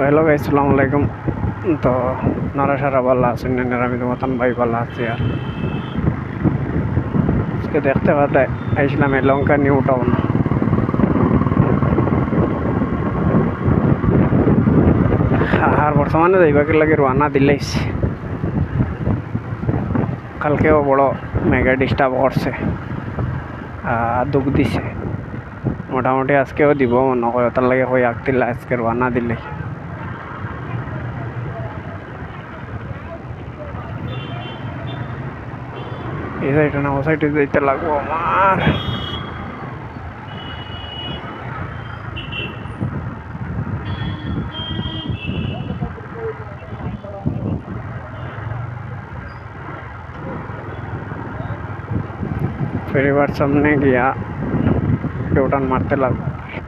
Hello guys, अस्सलाम वालेकुम। तो नारा सारा ভালো আছেন না? আমি তো মতন ভাই ভালো আছি। আর আজকে দেখতে পাতে আইছিলাম লঙ্কা নিউ টাউন। আর বর্তমানে যাইবাকে লাগে রওনা দিলাইছি। কালকেও বড় মেগা ডিস্টার্ব করছে, দুঃখ দিছে। মোটামুটি আজকেও দিব মনে হয়, তার লাগে হয়ে আগতিলা আজকে রওনা দিলে। এই সাইডে না ও সাইডে যাইতে লাগবো আমার। পরিবার সামনে গিয়া টোটান মারতে লাগবো।